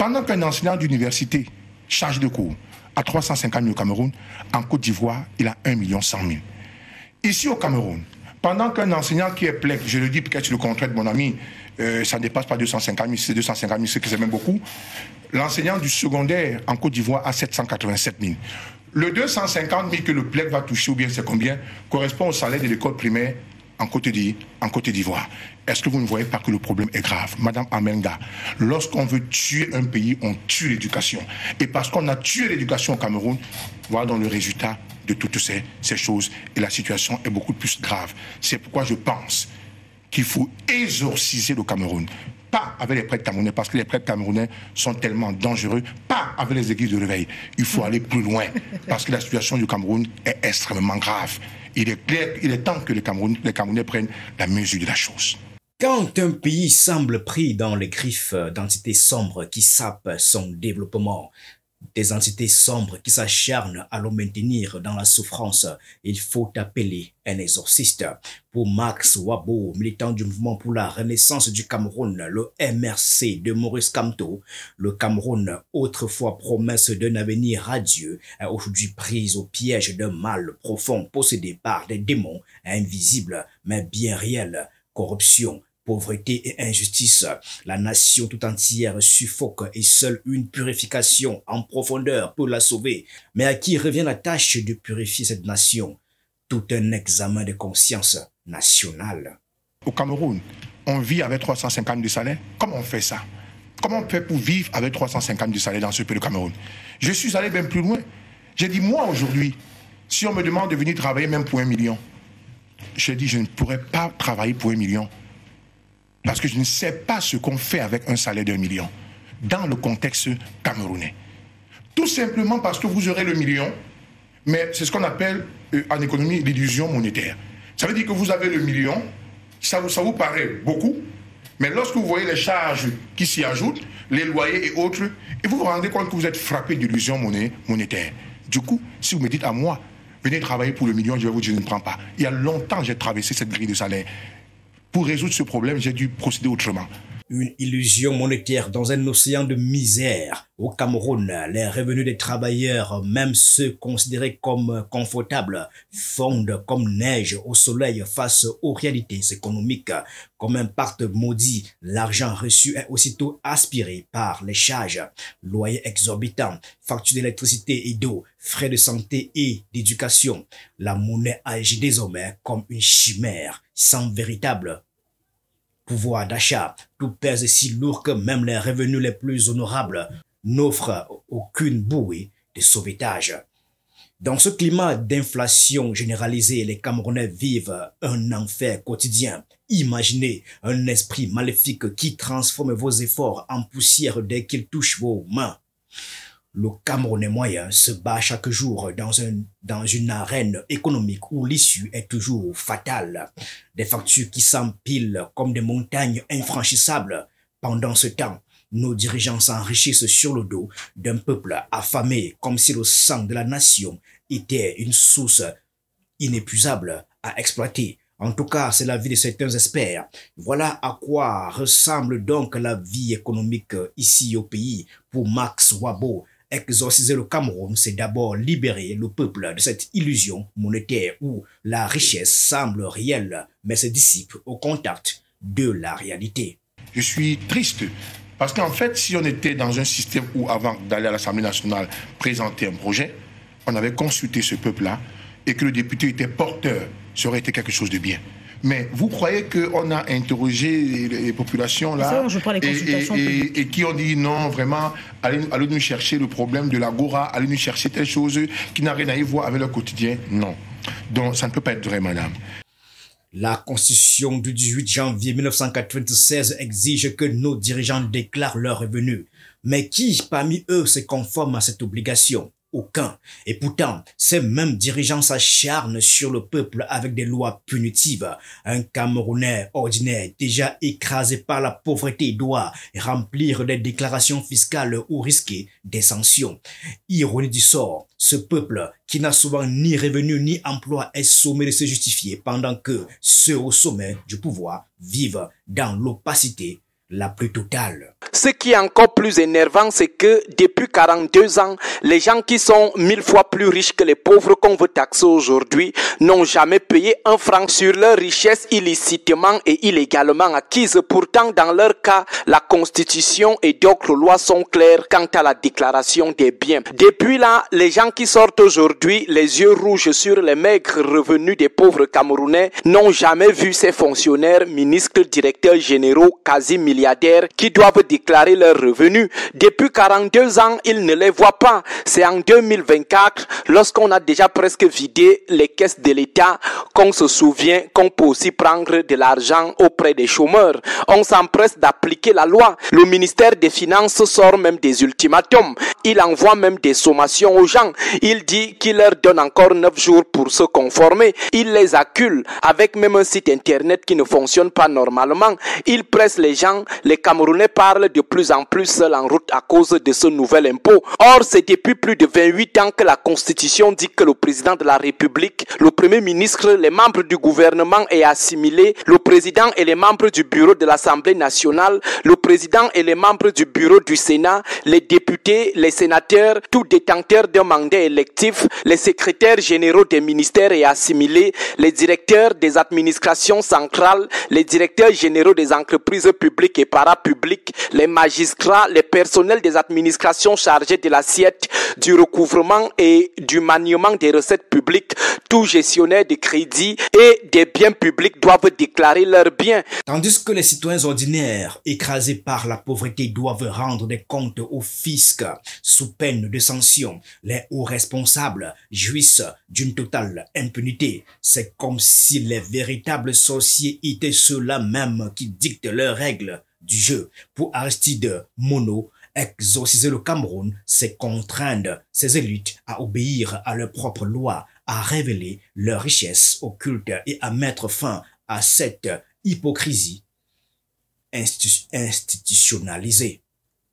Pendant qu'un enseignant d'université charge de cours à 350 000 au Cameroun, en Côte d'Ivoire, il a 1 100 000. Ici au Cameroun, pendant qu'un enseignant qui est plec, je le dis peut-être sur le contrat de mon ami, ça ne dépasse pas 250 000, c'est 250 000, ce qui c'est même beaucoup. L'enseignant du secondaire en Côte d'Ivoire a 787 000. Le 250 000 que le plec va toucher, ou bien c'est combien, correspond au salaire de l'école primaire en Côte d'Ivoire. Est-ce que vous ne voyez pas que le problème est grave? Madame Amenga, lorsqu'on veut tuer un pays, on tue l'éducation. Et parce qu'on a tué l'éducation au Cameroun, voilà dans le résultat de toutes ces choses. Et la situation est beaucoup plus grave. C'est pourquoi je pense qu'il faut exorciser le Cameroun. Pas avec les prêtres camerounais, parce que les prêtres camerounais sont tellement dangereux. Pas avec les églises de réveil. Il faut aller plus loin, parce que la situation du Cameroun est extrêmement grave. Il est temps que les Camerounais prennent la mesure de la chose. Quand un pays semble pris dans les griffes d'entités sombres qui sapent son développement, des entités sombres qui s'acharnent à le maintenir dans la souffrance, il faut appeler un exorciste. Pour Max Wabo, militant du mouvement pour la renaissance du Cameroun, le MRC de Maurice Kamto, le Cameroun, autrefois promesse d'un avenir radieux, est aujourd'hui prise au piège d'un mal profond possédé par des démons invisibles mais bien réels, corruption, pauvreté et injustice. La nation tout entière suffoque et seule une purification en profondeur peut la sauver. Mais à qui revient la tâche de purifier cette nation? Tout un examen de conscience nationale. Au Cameroun, on vit avec 350 000 de salaire. Comment on fait ça? Comment on fait pour vivre avec 350 000 de salaire dans ce pays, le Cameroun? Je suis allé bien plus loin. J'ai dit, moi aujourd'hui, si on me demande de venir travailler même pour 1 million, j'ai dit, je ne pourrais pas travailler pour 1 million. Parce que je ne sais pas ce qu'on fait avec un salaire d'1 million dans le contexte camerounais. Tout simplement parce que vous aurez le million, mais c'est ce qu'on appelle en économie l'illusion monétaire. Ça veut dire que vous avez le million, ça vous paraît beaucoup, mais lorsque vous voyez les charges qui s'y ajoutent, les loyers et autres, et vous vous rendez compte que vous êtes frappé d'illusion monétaire. Du coup, si vous me dites à moi, venez travailler pour le million, je vais vous dire, je ne prends pas. Il y a longtemps, j'ai traversé cette grille de salaire. Pour résoudre ce problème, j'ai dû procéder autrement. Une illusion monétaire dans un océan de misère. Au Cameroun, les revenus des travailleurs, même ceux considérés comme confortables, fondent comme neige au soleil face aux réalités économiques. Comme un pacte maudit, l'argent reçu est aussitôt aspiré par les charges. Loyers exorbitants, factures d'électricité et d'eau, frais de santé et d'éducation. La monnaie agit désormais comme une chimère, sans véritable pouvoir d'achat. Tout pèse si lourd que même les revenus les plus honorables n'offrent aucune bouée de sauvetage. Dans ce climat d'inflation généralisée, les Camerounais vivent un enfer quotidien. Imaginez un esprit maléfique qui transforme vos efforts en poussière dès qu'il touche vos mains. Le Camerounais moyen se bat chaque jour dans une arène économique où l'issue est toujours fatale. Des factures qui s'empilent comme des montagnes infranchissables. Pendant ce temps, nos dirigeants s'enrichissent sur le dos d'un peuple affamé, comme si le sang de la nation était une source inépuisable à exploiter. En tout cas, c'est l'avis de certains experts. Voilà à quoi ressemble donc la vie économique ici au pays. Pour Max Wabo, exorciser le Cameroun, c'est d'abord libérer le peuple de cette illusion monétaire où la richesse semble réelle, mais se dissipe au contact de la réalité. Je suis triste parce qu'en fait, si on était dans un système où, avant d'aller à l'Assemblée nationale présenter un projet, on avait consulté ce peuple-là et que le député était porteur, ça aurait été quelque chose de bien. Mais vous croyez qu'on a interrogé les populations là et qui ont dit non, vraiment, allez nous chercher le problème de l'agora, allez nous chercher telle chose qui n'a rien à y voir avec le quotidien? Non. Donc ça ne peut pas être vrai, madame. La Constitution du 18 janvier 1996 exige que nos dirigeants déclarent leurs revenus. Mais qui parmi eux se conforme à cette obligation? Aucun. Et pourtant, ces mêmes dirigeants s'acharnent sur le peuple avec des lois punitives. Un Camerounais ordinaire, déjà écrasé par la pauvreté, doit remplir des déclarations fiscales ou risquer des sanctions. Ironie du sort, ce peuple, qui n'a souvent ni revenu ni emploi, est sommé de se justifier pendant que ceux au sommet du pouvoir vivent dans l'opacité la plus totale. Ce qui est encore plus énervant, c'est que depuis 42 ans, les gens qui sont 1000 fois plus riches que les pauvres qu'on veut taxer aujourd'hui n'ont jamais payé un franc sur leur richesse illicitement et illégalement acquise. Pourtant, dans leur cas, la Constitution et d'autres lois sont claires quant à la déclaration des biens. Depuis là, les gens qui sortent aujourd'hui les yeux rouges sur les maigres revenus des pauvres Camerounais n'ont jamais vu ces fonctionnaires, ministres, directeurs généraux, quasi-milliardaires qui doivent déclarer leurs revenus. Depuis 42 ans, ils ne les voient pas. C'est en 2024, lorsqu'on a déjà presque vidé les caisses de l'État, qu'on se souvient qu'on peut aussi prendre de l'argent auprès des chômeurs. On s'empresse d'appliquer la loi. Le ministère des Finances sort même des ultimatums. Il envoie même des sommations aux gens. Il dit qu'il leur donne encore 9 jours pour se conformer. Il les accule avec même un site internet qui ne fonctionne pas normalement. Il presse les gens. Les Camerounais parlent de plus en plus seuls en route à cause de ce nouvel impôt. Or, c'est depuis plus de 28 ans que la Constitution dit que le président de la République, le premier ministre, les membres du gouvernement est assimilé, le président et les membres du bureau de l'Assemblée nationale, le président et les membres du bureau du Sénat, les députés, les sénateurs, tout détenteur d'un mandat électif, les secrétaires généraux des ministères est assimilé, les directeurs des administrations centrales, les directeurs généraux des entreprises publiques et parapubliques, les magistrats, les personnels des administrations chargés de l'assiette, du recouvrement et du maniement des recettes publiques, tout gestionnaire de crédits et des biens publics doivent déclarer leurs biens. Tandis que les citoyens ordinaires, écrasés par la pauvreté, doivent rendre des comptes au fisc sous peine de sanction, les hauts responsables jouissent d'une totale impunité. C'est comme si les véritables sorciers étaient ceux-là même qui dictent leurs règles du jeu. Pour Aristide Mono, exorciser le Cameroun, c'est contraindre ses élites à obéir à leurs propres lois, à révéler leurs richesses occultes et à mettre fin à cette hypocrisie institutionnalisée.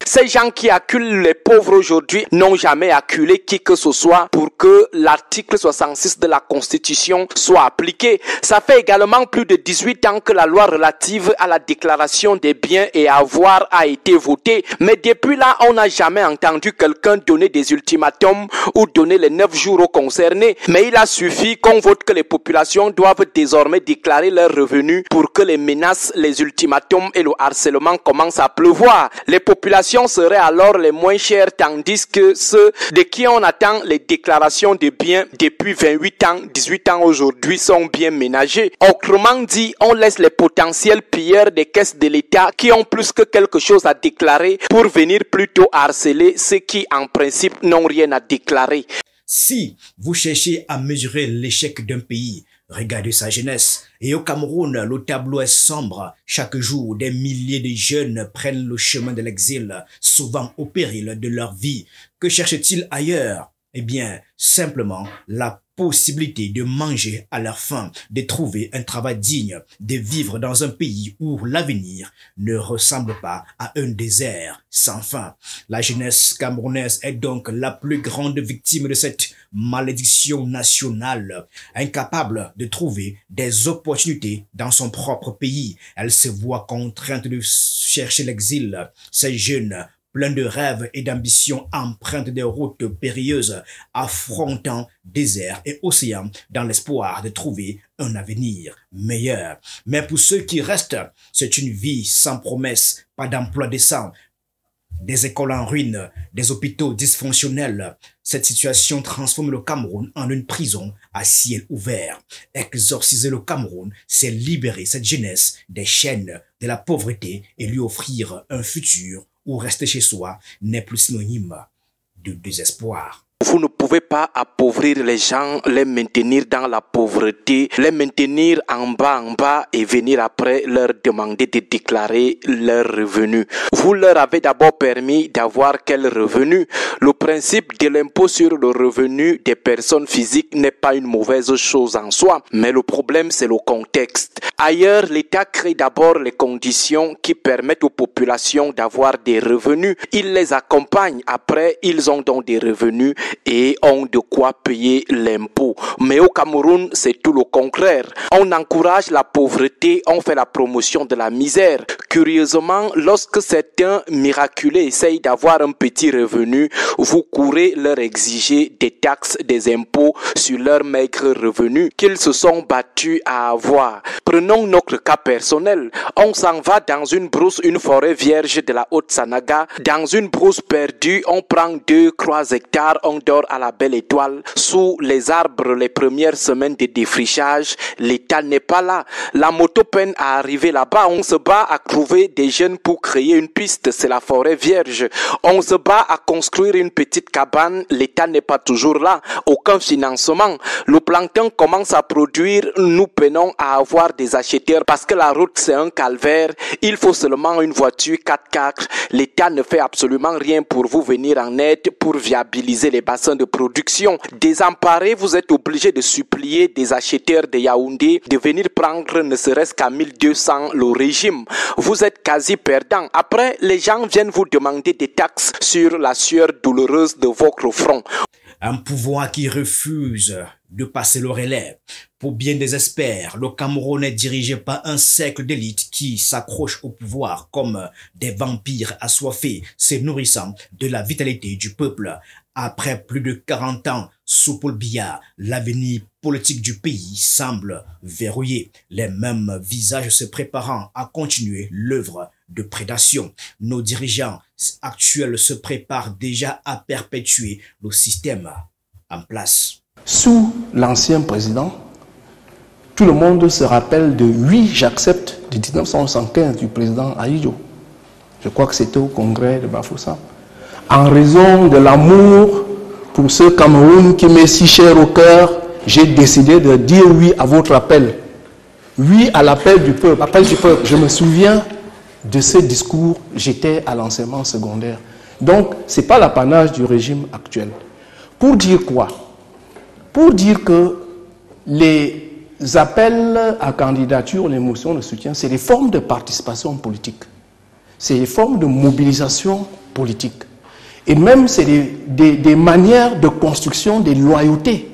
Ces gens qui acculent les pauvres aujourd'hui n'ont jamais acculé qui que ce soit pour que l'article 66 de la Constitution soit appliqué. Ça fait également plus de 18 ans que la loi relative à la déclaration des biens et avoirs a été votée. Mais depuis là, on n'a jamais entendu quelqu'un donner des ultimatums ou donner les 9 jours aux concernés. Mais il a suffi qu'on vote que les populations doivent désormais déclarer leurs revenus pour que les menaces, les ultimatums et le harcèlement commencent à pleuvoir. Les populations seraient alors les moins chers, tandis que ceux de qui on attend les déclarations de biens depuis 28 ans, 18 ans aujourd'hui sont bien ménagés. Autrement dit, on laisse les potentiels pilleurs des caisses de l'État qui ont plus que quelque chose à déclarer pour venir plutôt harceler ceux qui en principe n'ont rien à déclarer. Si vous cherchez à mesurer l'échec d'un pays, regardez sa jeunesse. Et au Cameroun, le tableau est sombre. Chaque jour, des milliers de jeunes prennent le chemin de l'exil, souvent au péril de leur vie. Que cherchent-ils ailleurs? Eh bien, simplement la possibilité de manger à leur faim, de trouver un travail digne, de vivre dans un pays où l'avenir ne ressemble pas à un désert sans fin. La jeunesse camerounaise est donc la plus grande victime de cette malédiction nationale. Incapable de trouver des opportunités dans son propre pays, elle se voit contrainte de chercher l'exil. Ces jeunes plein de rêves et d'ambitions, empruntent des routes périlleuses, affrontant déserts et océans dans l'espoir de trouver un avenir meilleur. Mais pour ceux qui restent, c'est une vie sans promesse, pas d'emploi décent, des écoles en ruine, des hôpitaux dysfonctionnels. Cette situation transforme le Cameroun en une prison à ciel ouvert. Exorciser le Cameroun, c'est libérer cette jeunesse des chaînes de la pauvreté et lui offrir un futur où rester chez soi n'est plus synonyme de désespoir. Vous ne pouvez pas appauvrir les gens, les maintenir dans la pauvreté, les maintenir en bas et venir après leur demander de déclarer leurs revenus. Vous leur avez d'abord permis d'avoir quels revenus. Le principe de l'impôt sur le revenu des personnes physiques n'est pas une mauvaise chose en soi, mais le problème c'est le contexte. Ailleurs, l'État crée d'abord les conditions qui permettent aux populations d'avoir des revenus. Il les accompagne. Après, ils ont donc des revenus et ont de quoi payer l'impôt. Mais au Cameroun, c'est tout le contraire. On encourage la pauvreté, on fait la promotion de la misère. Curieusement, lorsque certains miraculés essayent d'avoir un petit revenu, vous courez leur exiger des taxes, des impôts sur leurs maigres revenus qu'ils se sont battus à avoir. Prenons notre cas personnel. On s'en va dans une brousse, une forêt vierge de la Haute-Sanaga. Dans une brousse perdue, on prend 2-3 hectares, on dort à la belle étoile. Sous les arbres, les premières semaines de défrichage, l'État n'est pas là. La moto peine à arriver là-bas. On se bat à trouver des jeunes pour créer une piste, c'est la forêt vierge. On se bat à construire une petite cabane, l'État n'est pas toujours là. Aucun financement. Le plancton commence à produire, nous peinons à avoir des acheteurs parce que la route c'est un calvaire. Il faut seulement une voiture 4x4. L'État ne fait absolument rien pour vous venir en aide, pour viabiliser les bassins de production. Désemparés, vous êtes obligé de supplier des acheteurs de Yaoundé de venir prendre ne serait-ce qu'à 1200 le régime. Vous êtes quasi perdant. Après, les gens viennent vous demander des taxes sur la sueur douloureuse de votre front. Un pouvoir qui refuse de passer le relais. Pour bien des experts, le Cameroun est dirigé par un cercle d'élite qui s'accroche au pouvoir comme des vampires assoiffés, se nourrissant de la vitalité du peuple. Après plus de 40 ans sous Paul Biya, l'avenir politique du pays semble verrouillé. Les mêmes visages se préparant à continuer l'œuvre de prédation. Nos dirigeants actuels se préparent déjà à perpétuer le système en place. Sous l'ancien président, tout le monde se rappelle de 8 j'accepte de 1975 du président Ahidjo. Je crois que c'était au congrès de Bafoussam. En raison de l'amour pour ce Cameroun qui m'est si cher au cœur, j'ai décidé de dire oui à votre appel. Oui à l'appel du peuple. Appel du peuple. Je me souviens de ce discours, j'étais à l'enseignement secondaire. Donc, ce n'est pas l'apanage du régime actuel. Pour dire quoi? Pour dire que les appels à candidature, les motions de soutien, c'est des formes de participation politique. C'est des formes de mobilisation politique. Et même, c'est des manières de construction des loyautés.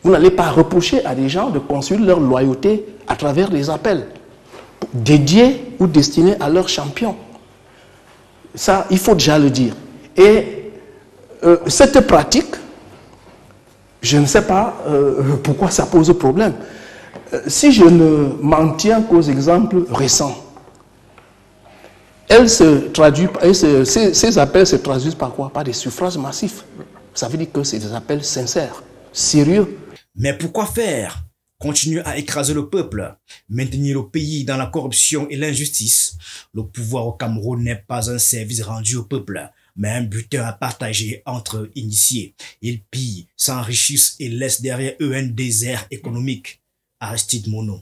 Vous n'allez pas reprocher à des gens de construire leur loyauté à travers des appels dédiés ou destinés à leurs champions. Ça, il faut déjà le dire. Et cette pratique, je ne sais pas pourquoi ça pose problème. Si je ne m'en tiens qu'aux exemples récents, ces appels se traduisent par quoi? Par des suffrages massifs. Ça veut dire que c'est des appels sincères, sérieux. Mais pourquoi faire? Continuer à écraser le peuple, maintenir le pays dans la corruption et l'injustice. Le pouvoir au Cameroun n'est pas un service rendu au peuple, mais un butin à partager entre initiés. Ils pillent, s'enrichissent et laissent derrière eux un désert économique. Aristide Mono.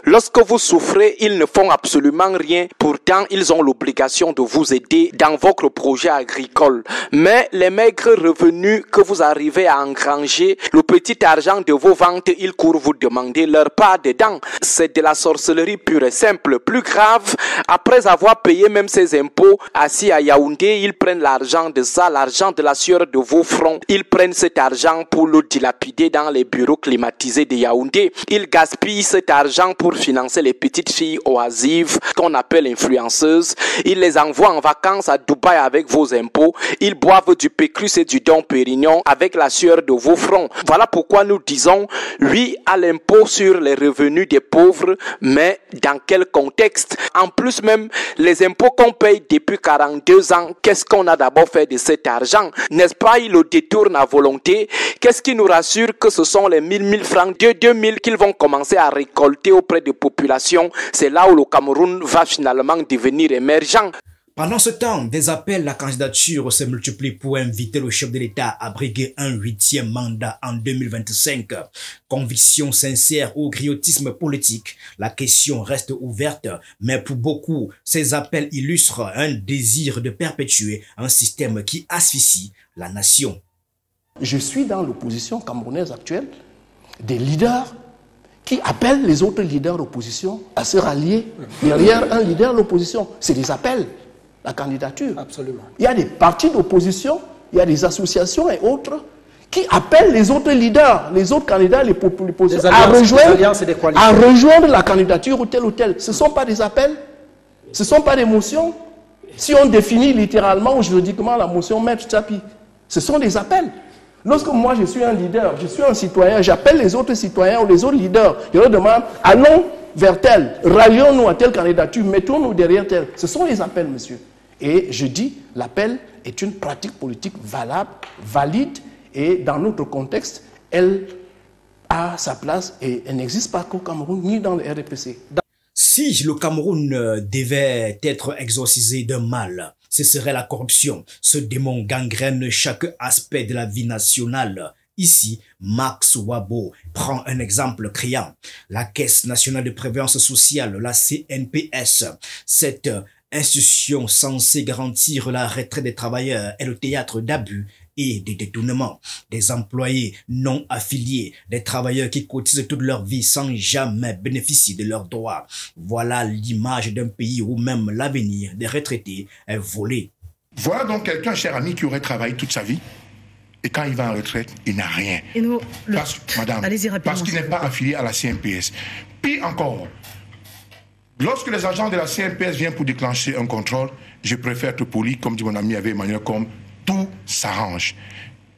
Lorsque vous souffrez, ils ne font absolument rien. Pourtant, ils ont l'obligation de vous aider dans votre projet agricole. Mais les maigres revenus que vous arrivez à engranger, le petit argent de vos ventes, ils courent vous demander leur part dedans. C'est de la sorcellerie pure et simple. Plus grave, après avoir payé même ses impôts, assis à Yaoundé, ils prennent l'argent de ça, l'argent de la sueur de vos fronts. Ils prennent cet argent pour le dilapider dans les bureaux climatisés de Yaoundé. Ils gaspillent cet argent pour financer les petites filles oisives qu'on appelle influenceuses. Ils les envoient en vacances à Dubaï avec vos impôts. Ils boivent du Pécrus et du Dom Pérignon avec la sueur de vos fronts. Voilà pourquoi nous disons oui à l'impôt sur les revenus des pauvres, mais dans quel contexte? En plus même, les impôts qu'on paye depuis 42 ans, qu'est-ce qu'on a d'abord fait de cet argent? N'est-ce pas, ils le détournent à volonté? Qu'est-ce qui nous rassure que ce sont les 1000 francs, 2000 qu'ils vont commencer à récolter auprès de populations? C'est là où le Cameroun va finalement devenir émergent. Pendant ce temps, des appels à candidature se multiplient pour inviter le chef de l'État à briguer un 8e mandat en 2025. Conviction sincère ou griotisme politique, la question reste ouverte, mais pour beaucoup, ces appels illustrent un désir de perpétuer un système qui asphyxie la nation. Je suis dans l'opposition camerounaise actuelle des leaders qui appellent les autres leaders d'opposition à se rallier derrière un leader de l'opposition. C'est des appels, la candidature. Absolument. Il y a des partis d'opposition, il y a des associations et autres qui appelle les autres leaders, les autres candidats, les propositions à rejoindre la candidature ou telle. Ce ne sont pas des appels, ce ne sont pas des motions. Si on définit littéralement ou juridiquement la motion Maître Tchapi, ce sont des appels. Lorsque moi je suis un leader, je suis un citoyen, j'appelle les autres citoyens ou les autres leaders, je leur demande, allons vers tel, rallions-nous à telle candidature, mettons-nous derrière tel. Ce sont les appels, monsieur. Et je dis, l'appel est une pratique politique valable, valide, et dans notre contexte, elle a sa place et elle n'existe pas qu'au Cameroun ni dans le RDPC. Si le Cameroun devait être exorcisé d'un mal, ce serait la corruption. Ce démon gangrène chaque aspect de la vie nationale. Ici, Max Wabo prend un exemple criant. La Caisse nationale de prévoyance sociale, la CNPS, cette institution censée garantir la retraite des travailleurs est le théâtre d'abus et de détournements. Des employés non affiliés, des travailleurs qui cotisent toute leur vie sans jamais bénéficier de leurs droits. Voilà l'image d'un pays où même l'avenir des retraités est volé. Voilà donc quelqu'un, cher ami, qui aurait travaillé toute sa vie. Et quand il va en retraite, il n'a rien. Et nous, parce qu'il n'est pas affilié à la CNPS. Pire encore, lorsque les agents de la CNPS viennent pour déclencher un contrôle, je préfère être poli, comme dit mon ami Emmanuel, comme tout s'arrange.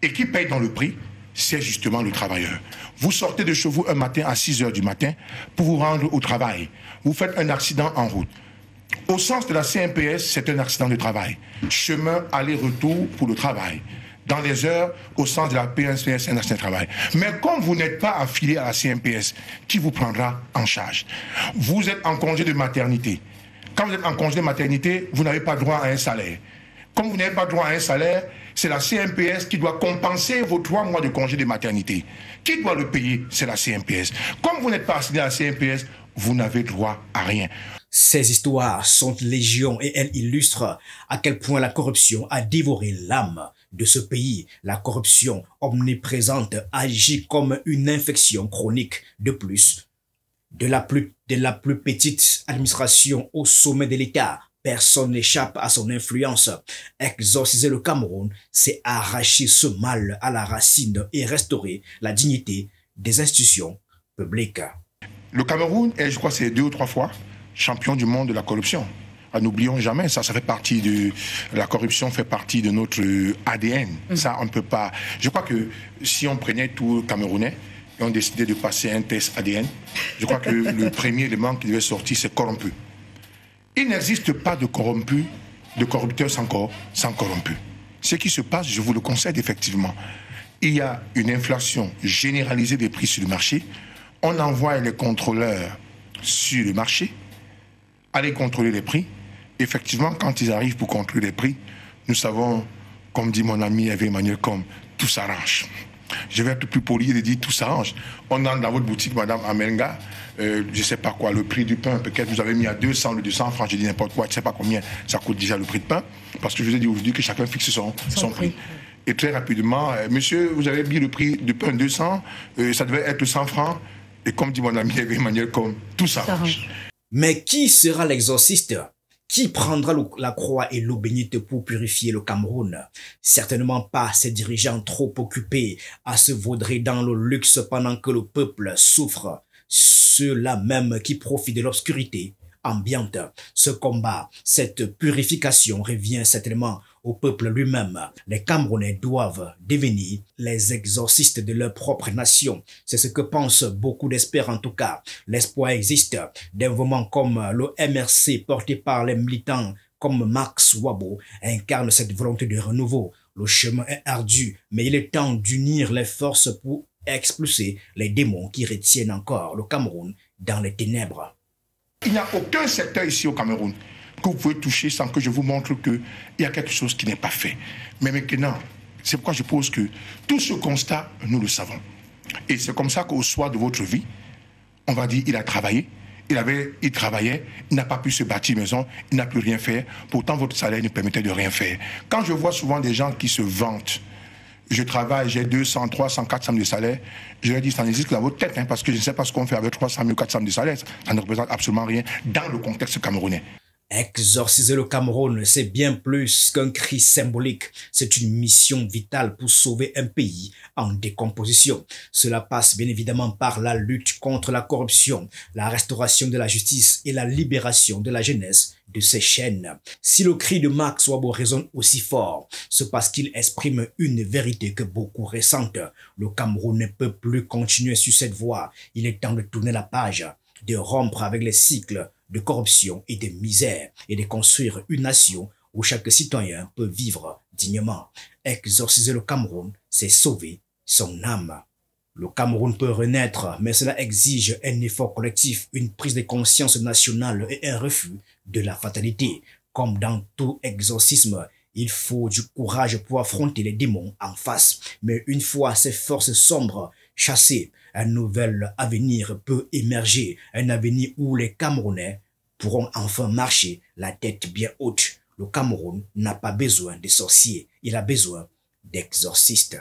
Et qui paye dans le prix, c'est justement le travailleur. Vous sortez de chez vous un matin à 6 h du matin pour vous rendre au travail. Vous faites un accident en route. Au sens de la CNPS, c'est un accident de travail. Chemin aller-retour pour le travail. Dans les heures, au sens de la PNPS, c'est un accident de travail. Mais comme vous n'êtes pas affilié à la CNPS, qui vous prendra en charge? Vous êtes en congé de maternité. Quand vous êtes en congé de maternité, vous n'avez pas droit à un salaire. Comme vous n'avez pas droit à un salaire, c'est la CNPS qui doit compenser vos 3 mois de congé de maternité. Qui doit le payer? C'est la CNPS. Comme vous n'êtes pas affilié à la CNPS, vous n'avez droit à rien. Ces histoires sont légion et elles illustrent à quel point la corruption a dévoré l'âme de ce pays. La corruption omniprésente agit comme une infection chronique. De plus, de la plus petite administration au sommet de l'État, personne n'échappe à son influence. Exorciser le Cameroun, c'est arracher ce mal à la racine et restaurer la dignité des institutions publiques. Le Cameroun est, je crois, c'est 2 ou 3 fois champion du monde de la corruption. N'oublions jamais, ça fait partie de... La corruption fait partie de notre ADN. Ça, on ne peut pas... Je crois que si on prenait tout Camerounais et on décidait de passer un test ADN, je crois que le premier élément qui devait sortir, c'est corrompu. Il n'existe pas de corrompu, de corrupteur sans corrompu. Ce qui se passe, je vous le concède effectivement, il y a une inflation généralisée des prix sur le marché. On envoie les contrôleurs sur le marché, aller contrôler les prix. Effectivement, quand ils arrivent pour contrôler les prix, nous savons, comme dit mon ami Emmanuel, comme tout s'arrange. Je vais être plus poli et dire tout s'arrange. On entre dans votre boutique, Madame Amenga, je ne sais pas quoi, le prix du pain, peut-être vous avez mis à 200 ou 200 francs, je dis n'importe quoi, je ne sais pas combien ça coûte déjà le prix de pain, parce que je vous ai dit aujourd'hui que chacun fixe son prix. Et très rapidement, monsieur, vous avez mis le prix du pain 200, ça devait être 100 francs, et comme dit mon ami Emmanuel, comme tout s'arrange. Mais qui sera l'exorciste? Qui prendra la croix et l'eau bénite pour purifier le Cameroun? Certainement pas ces dirigeants trop occupés à se vaudrer dans le luxe pendant que le peuple souffre. Ceux-là même qui profitent de l'obscurité ambiante. Ce combat, cette purification revient certainement au peuple lui-même. Les Camerounais doivent devenir les exorcistes de leur propre nation. C'est ce que pensent beaucoup d'experts en tout cas. L'espoir existe. Des mouvements comme le MRC porté par les militants comme Max Wabo incarne cette volonté de renouveau. Le chemin est ardu, mais il est temps d'unir les forces pour expulser les démons qui retiennent encore le Cameroun dans les ténèbres. Il n'y a aucun secteur ici au Cameroun que vous pouvez toucher sans que je vous montre qu'il y a quelque chose qui n'est pas fait. Mais maintenant, c'est pourquoi je pose que tout ce constat, nous le savons. Et c'est comme ça qu'au soir de votre vie, on va dire il a travaillé, il travaillait, il n'a pas pu se bâtir maison, il n'a plus rien fait. Pourtant, votre salaire ne permettait de rien faire. Quand je vois souvent des gens qui se vantent, je travaille, j'ai 200, 300, 400 de salaire, je leur dis, ça n'existe que dans votre tête, parce que je ne sais pas ce qu'on fait avec 300 000, 400 de salaire. Ça ne représente absolument rien dans le contexte camerounais. Exorciser le Cameroun, c'est bien plus qu'un cri symbolique. C'est une mission vitale pour sauver un pays en décomposition. Cela passe bien évidemment par la lutte contre la corruption, la restauration de la justice et la libération de la jeunesse de ces chaînes. Si le cri de Max Wabo résonne aussi fort, c'est parce qu'il exprime une vérité que beaucoup ressentent. Le Cameroun ne peut plus continuer sur cette voie. Il est temps de tourner la page, de rompre avec les cycles de corruption et de misère et de construire une nation où chaque citoyen peut vivre dignement. Exorciser le Cameroun, c'est sauver son âme. Le Cameroun peut renaître, mais cela exige un effort collectif, une prise de conscience nationale et un refus de la fatalité. Comme dans tout exorcisme, il faut du courage pour affronter les démons en face. Mais une fois ces forces sombres chassées, un nouvel avenir peut émerger. Un avenir où les Camerounais pourront enfin marcher la tête bien haute. Le Cameroun n'a pas besoin de sorciers, il a besoin d'exorcistes.